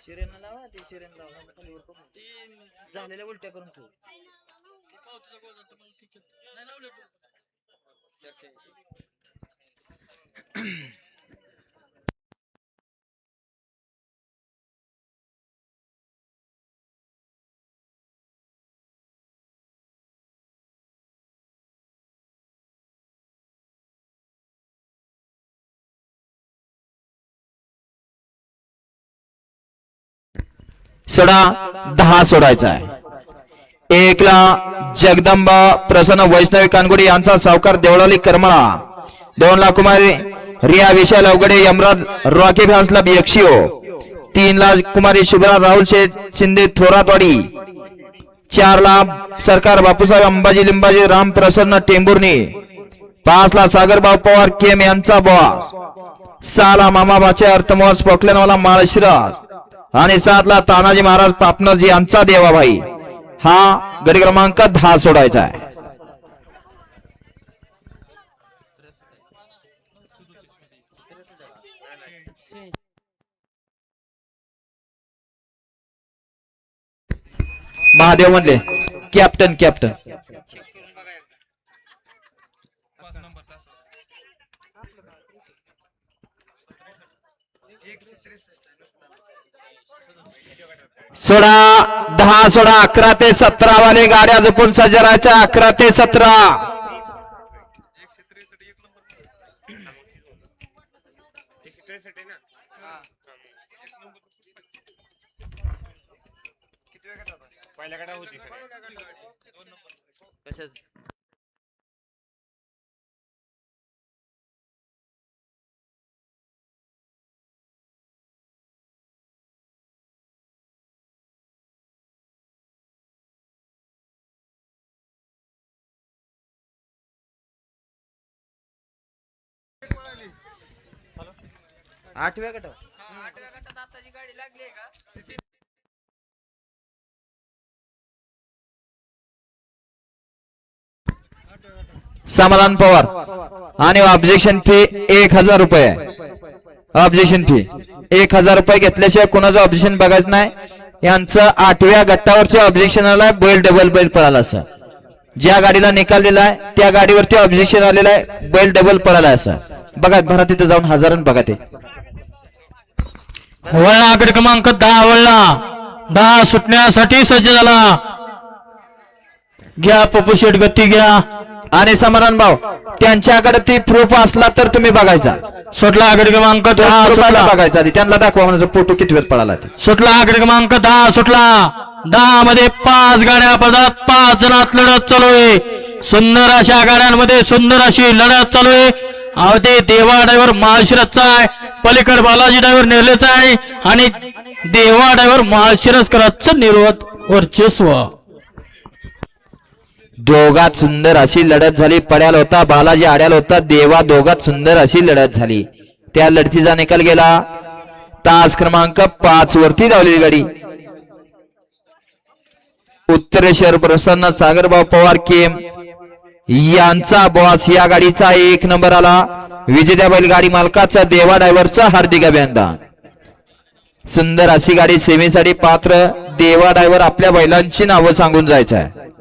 शिरेन लावा ते शिरेन लावा झालेल्या उलट्या करून ठेव. सोडा 10 सोडायचा आहे. 1 ला जगदंबा प्रसन्न वैष्णवी कानगुडी यांचा सावकार देवळाली करमळा. 2 ला कुमारी रिया विशाल अवघडे यमराज रॉकी फॅन्सला बियक्षिओ. 3 ला कुमारी शुभ्रा राहुल शेठ शिंदे थोरातवाडी. 4 ला सरकार बापूसाहेब अंबाजी लिंबाजी राम प्रसन्न टेंभुर्णी. 5 ला सागरबाव पवार केम यांचा बॉस. 6 ला मामा बाचे अर्थमोहन पोखलेनवाला माळशिरस आणि 7 ला तानाजी महाराज पापनज यांचा देवाभाई. हा गडी क्रमांक 10 सोडायचा आहे. महादेव म्हणले कॅप्टन कॅप्टन. सोडा 10 सोडा. 11 ते 17 वाले गाड्या जपून सज्ज राहायच्या. 11 ते 17. आठव्या गटात आताची गाडी लागली का? समाधान पवार आणि ऑब्जेक्शन फी 1000 रुपये. ऑब्जेक्शन फी 1000 रुपये घेतल्याशिवाय कोणाचं ऑब्जेक्शन बघायचं नाही. यांचं 8व्या गटावरचे ऑब्जेक्शन आलाय बैल डबल बैल पळाला. असं ज्या गाडीला निकाल दिलाय त्या गाडीवरती ऑब्जेक्शन आलेलं आहे बैल डबल पळाला. असं बघा भरा तिथे जाऊन हजारांनी बघा ते. वळला गट क्रमांक 10 वळला. 10 सुटण्यासाठी सज्ज झाला. घ्या पप्पू शेट गती घ्या. आणि समाधान भाऊ त्यांच्याकडे ती प्रूफ असला तर तुम्ही बघायचा. सुटला गट क्रमांक 10 सुटला. बघायचा आधी त्यांना दाखवा म्हणजे फोटो किती वेळ पळाला ते. सुटला गट क्रमांक 10 सुटला. 10 मध्ये 5 गाड्या पदात 5 जणात लढत चालू आहे. सुंदर अशा गाड्यांमध्ये सुंदर अशी लढत चालू आहे. अवधे देवा ड्रायव्हर माळशिरसचा आहे. पलीकड बालाजी ड्रायव्हर नेरलेचा आहे आणि देवा ड्रायव्हर माळशिरसकरांचं निर्वत वर्चस्व. दोघात सुंदर अशी लढत झाली. पड्याल होता बालाजी आड्याल होता देवा. दोघात सुंदर अशी लढत झाली. त्या लढतीचा निकाल गेला. तास क्रमांक 5 वरती धावलेली गाडी उत्तरेश्वर प्रसन्न सागरबाव पवार केम यांचा बॉस. या गाडीचा 1 नंबर आला. विजेत्या बैल गाडी मालकाचा देवा ड्रायव्हरचा हार्दिक अभिनंदन. सुंदर अशी गाडी सेमीसाठी पात्र. देवा ड्रायव्हर आपल्या बैलांची नावं सांगून जायचं आहे.